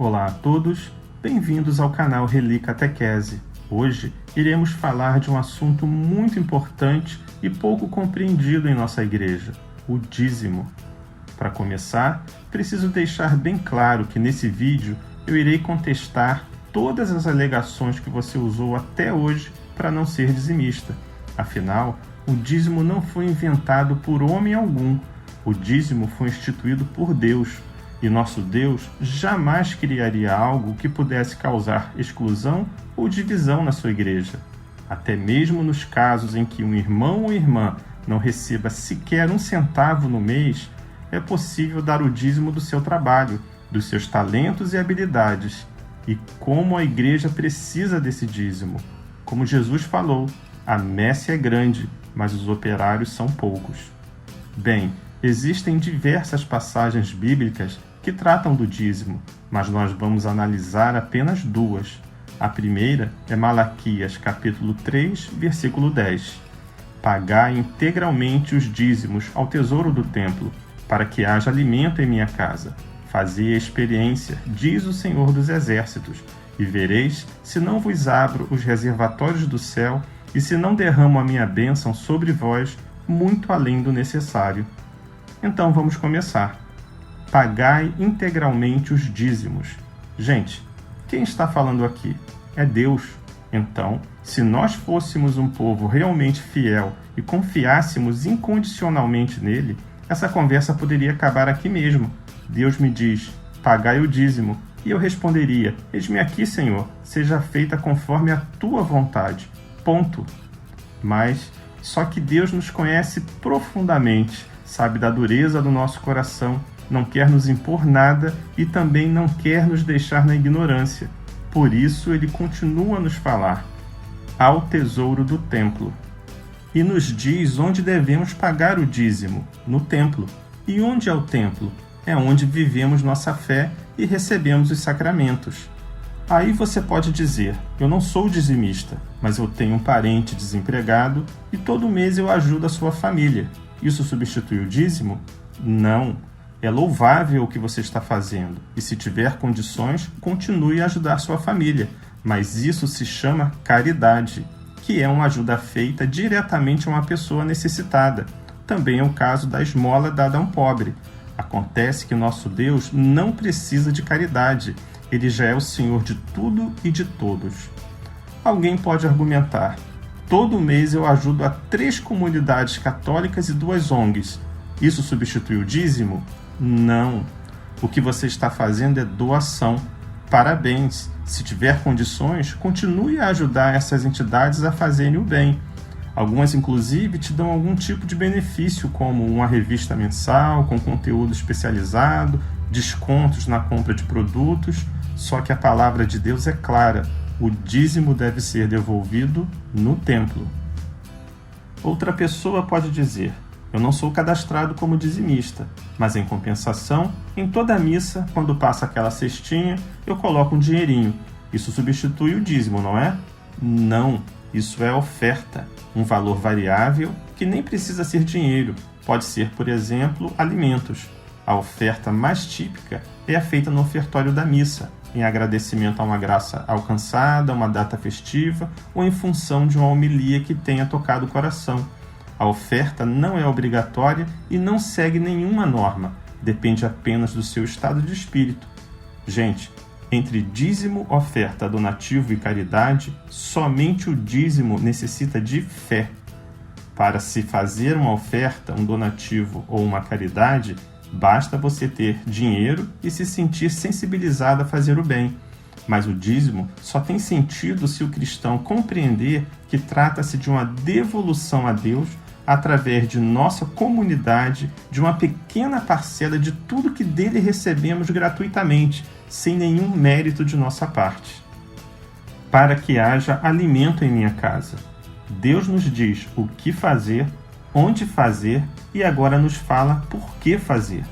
Olá a todos, bem-vindos ao canal Reli Catequese. Hoje iremos falar de um assunto muito importante e pouco compreendido em nossa igreja, o dízimo. Para começar, preciso deixar bem claro que nesse vídeo eu irei contestar todas as alegações que você usou até hoje para não ser dizimista. Afinal, o dízimo não foi inventado por homem algum. O dízimo foi instituído por Deus. E nosso Deus jamais criaria algo que pudesse causar exclusão ou divisão na sua igreja. Até mesmo nos casos em que um irmão ou irmã não receba sequer um centavo no mês, é possível dar o dízimo do seu trabalho, dos seus talentos e habilidades. E como a igreja precisa desse dízimo. Como Jesus falou, a messe é grande, mas os operários são poucos. Bem, existem diversas passagens bíblicas que tratam do dízimo, mas nós vamos analisar apenas duas. A primeira é Malaquias, capítulo 3, versículo 10. Pagai integralmente os dízimos ao tesouro do templo, para que haja alimento em minha casa. Fazei a experiência, diz o Senhor dos Exércitos, e vereis se não vos abro os reservatórios do céu e se não derramo a minha bênção sobre vós, muito além do necessário. Então vamos começar. Pagai integralmente os dízimos. Gente, quem está falando aqui? É Deus. Então, se nós fôssemos um povo realmente fiel e confiássemos incondicionalmente nele, essa conversa poderia acabar aqui mesmo. Deus me diz, pagai o dízimo, e eu responderia, eis-me aqui, Senhor, seja feita conforme a tua vontade. Ponto. Mas, só que Deus nos conhece profundamente, sabe da dureza do nosso coração, não quer nos impor nada e também não quer nos deixar na ignorância. Por isso, ele continua a nos falar ao tesouro do templo. E nos diz onde devemos pagar o dízimo, no templo. E onde é o templo? É onde vivemos nossa fé e recebemos os sacramentos. Aí você pode dizer, eu não sou dizimista, mas eu tenho um parente desempregado e todo mês eu ajudo a sua família. Isso substitui o dízimo? Não. É louvável o que você está fazendo, e se tiver condições, continue a ajudar sua família. Mas isso se chama caridade, que é uma ajuda feita diretamente a uma pessoa necessitada. Também é o caso da esmola dada a um pobre. Acontece que nosso Deus não precisa de caridade, ele já é o Senhor de tudo e de todos. Alguém pode argumentar, todo mês eu ajudo a 3 comunidades católicas e 2 ONGs. Isso substitui o dízimo? Não. O que você está fazendo é doação. Parabéns. Se tiver condições, continue a ajudar essas entidades a fazerem o bem. Algumas, inclusive, te dão algum tipo de benefício, como uma revista mensal com conteúdo especializado, descontos na compra de produtos. Só que a palavra de Deus é clara. O dízimo deve ser devolvido no templo. Outra pessoa pode dizer, eu não sou cadastrado como dizimista, mas em compensação, em toda a missa, quando passa aquela cestinha, eu coloco um dinheirinho. Isso substitui o dízimo, não é? Não, isso é oferta, um valor variável que nem precisa ser dinheiro. Pode ser, por exemplo, alimentos. A oferta mais típica é a feita no ofertório da missa, em agradecimento a uma graça alcançada, uma data festiva ou em função de uma homilia que tenha tocado o coração. A oferta não é obrigatória e não segue nenhuma norma, depende apenas do seu estado de espírito. Gente, entre dízimo, oferta, donativo e caridade, somente o dízimo necessita de fé. Para se fazer uma oferta, um donativo ou uma caridade, basta você ter dinheiro e se sentir sensibilizado a fazer o bem. Mas o dízimo só tem sentido se o cristão compreender que trata-se de uma devolução a Deus através de nossa comunidade, de uma pequena parcela de tudo que dele recebemos gratuitamente, sem nenhum mérito de nossa parte. Para que haja alimento em minha casa. Deus nos diz o que fazer, onde fazer e agora nos fala por que fazer.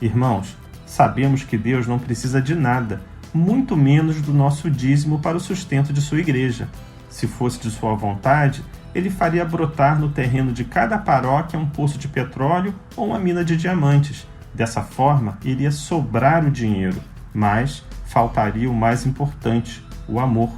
Irmãos, sabemos que Deus não precisa de nada, muito menos do nosso dízimo para o sustento de sua igreja. Se fosse de sua vontade, ele faria brotar no terreno de cada paróquia um poço de petróleo ou uma mina de diamantes. Dessa forma, iria sobrar o dinheiro, mas faltaria o mais importante, o amor.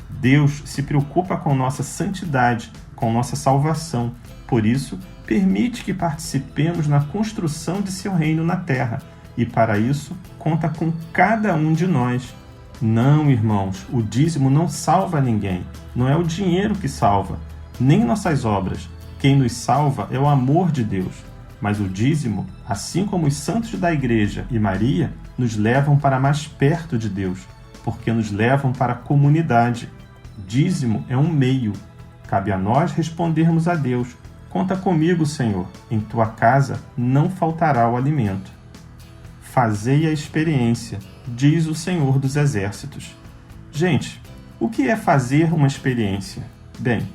Deus se preocupa com nossa santidade, com nossa salvação. Por isso, permite que participemos na construção de seu reino na terra. E para isso, conta com cada um de nós. Não, irmãos, o dízimo não salva ninguém. Não é o dinheiro que salva, nem nossas obras. Quem nos salva é o amor de Deus. Mas o dízimo, assim como os santos da Igreja e Maria, nos levam para mais perto de Deus, porque nos levam para a comunidade. Dízimo é um meio. Cabe a nós respondermos a Deus: conta comigo, Senhor, em tua casa não faltará o alimento. Fazei a experiência, diz o Senhor dos Exércitos. Gente, o que é fazer uma experiência? Bem,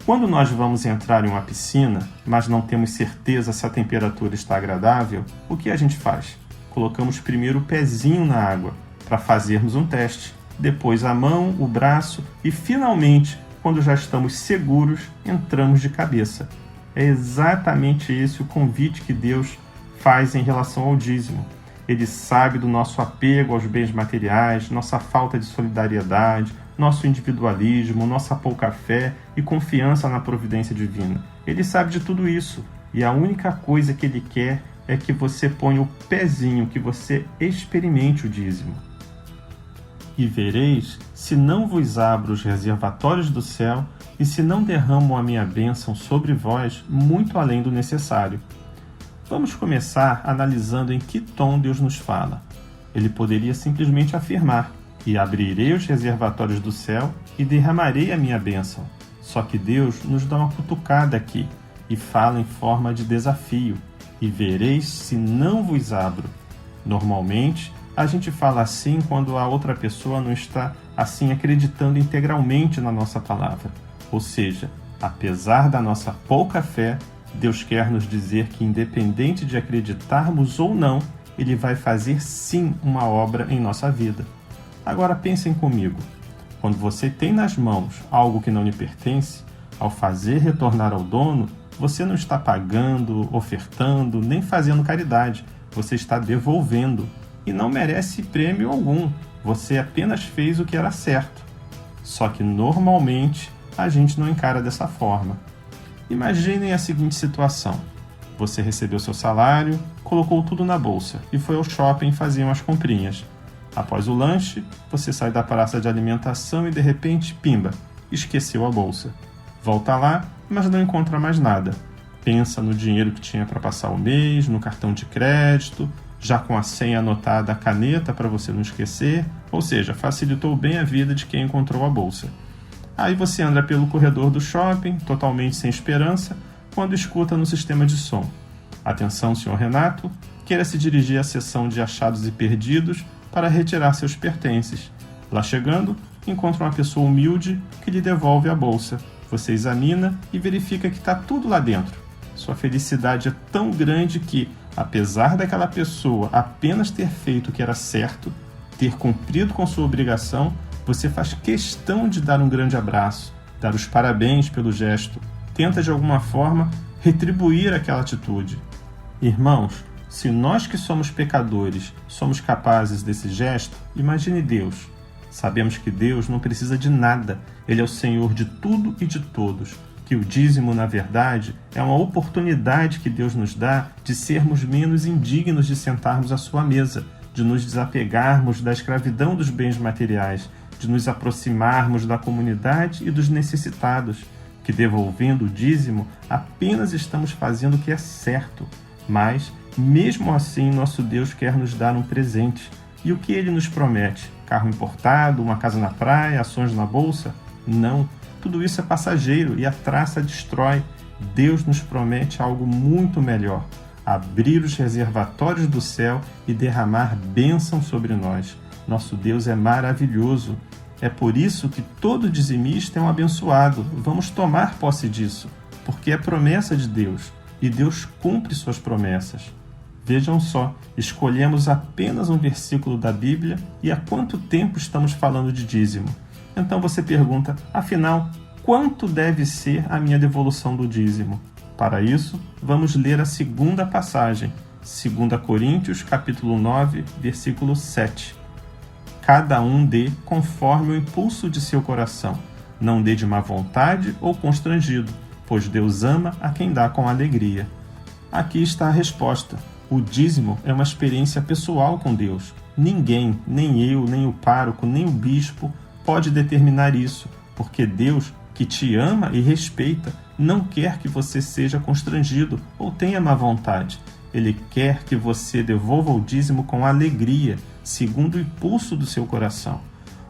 quando nós vamos entrar em uma piscina, mas não temos certeza se a temperatura está agradável, o que a gente faz? Colocamos primeiro o pezinho na água, para fazermos um teste, depois a mão, o braço e, finalmente, quando já estamos seguros, entramos de cabeça. É exatamente esse o convite que Deus faz em relação ao dízimo. Ele sabe do nosso apego aos bens materiais, nossa falta de solidariedade, nosso individualismo, nossa pouca fé e confiança na providência divina. Ele sabe de tudo isso e a única coisa que Ele quer é que você ponha o pezinho, que você experimente o dízimo. E vereis, se não vos abro os reservatórios do céu e se não derramo a minha bênção sobre vós muito além do necessário. Vamos começar analisando em que tom Deus nos fala. Ele poderia simplesmente afirmar: e abrirei os reservatórios do céu e derramarei a minha bênção. Só que Deus nos dá uma cutucada aqui e fala em forma de desafio: e vereis se não vos abro. Normalmente, a gente fala assim quando a outra pessoa não está assim acreditando integralmente na nossa palavra. Ou seja, apesar da nossa pouca fé, Deus quer nos dizer que, independente de acreditarmos ou não, Ele vai fazer sim uma obra em nossa vida. Agora pensem comigo. Quando você tem nas mãos algo que não lhe pertence, ao fazer retornar ao dono, você não está pagando, ofertando, nem fazendo caridade. Você está devolvendo. E não merece prêmio algum. Você apenas fez o que era certo. Só que normalmente a gente não encara dessa forma. Imaginem a seguinte situação. Você recebeu seu salário, colocou tudo na bolsa e foi ao shopping fazer umas comprinhas. Após o lanche, você sai da praça de alimentação e de repente, pimba, esqueceu a bolsa. Volta lá, mas não encontra mais nada. Pensa no dinheiro que tinha para passar o mês, no cartão de crédito, já com a senha anotada, a caneta para você não esquecer, ou seja, facilitou bem a vida de quem encontrou a bolsa. Aí você anda pelo corredor do shopping, totalmente sem esperança, quando escuta no sistema de som: atenção, senhor Renato, queira se dirigir à seção de achados e perdidos para retirar seus pertences. Lá chegando, encontra uma pessoa humilde que lhe devolve a bolsa. Você examina e verifica que está tudo lá dentro. Sua felicidade é tão grande que, apesar daquela pessoa apenas ter feito o que era certo, ter cumprido com sua obrigação, você faz questão de dar um grande abraço, dar os parabéns pelo gesto, tenta de alguma forma retribuir aquela atitude. Irmãos, se nós que somos pecadores somos capazes desse gesto, imagine Deus. Sabemos que Deus não precisa de nada, Ele é o Senhor de tudo e de todos. Que o dízimo, na verdade, é uma oportunidade que Deus nos dá de sermos menos indignos de sentarmos à sua mesa, de nos desapegarmos da escravidão dos bens materiais, de nos aproximarmos da comunidade e dos necessitados, que devolvendo o dízimo apenas estamos fazendo o que é certo. Mas, mesmo assim, nosso Deus quer nos dar um presente. E o que Ele nos promete? Carro importado, uma casa na praia, ações na bolsa? Não. Tudo isso é passageiro e a traça destrói. Deus nos promete algo muito melhor: abrir os reservatórios do céu e derramar bênção sobre nós. Nosso Deus é maravilhoso. É por isso que todo dizimista é um abençoado. Vamos tomar posse disso, porque é promessa de Deus e Deus cumpre suas promessas. Vejam só, escolhemos apenas um versículo da Bíblia e há quanto tempo estamos falando de dízimo? Então você pergunta: afinal, quanto deve ser a minha devolução do dízimo? Para isso, vamos ler a segunda passagem, 2 Coríntios, capítulo 9, versículo 7. Cada um dê conforme o impulso de seu coração. Não dê de má vontade ou constrangido, pois Deus ama a quem dá com alegria. Aqui está a resposta. O dízimo é uma experiência pessoal com Deus. Ninguém, nem eu, nem o pároco, nem o bispo, pode determinar isso, porque Deus, que te ama e respeita, não quer que você seja constrangido ou tenha má vontade. Ele quer que você devolva o dízimo com alegria, segundo o impulso do seu coração.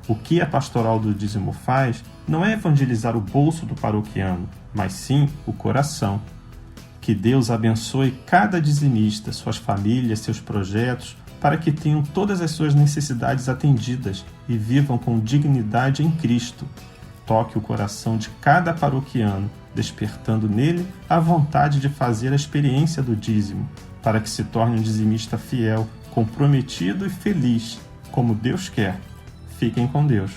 O que a pastoral do dízimo faz não é evangelizar o bolso do paroquiano, mas sim o coração. Que Deus abençoe cada dizimista, suas famílias, seus projetos, para que tenham todas as suas necessidades atendidas e vivam com dignidade em Cristo. Toque o coração de cada paroquiano, despertando nele a vontade de fazer a experiência do dízimo, para que se torne um dizimista fiel, comprometido e feliz, como Deus quer. Fiquem com Deus.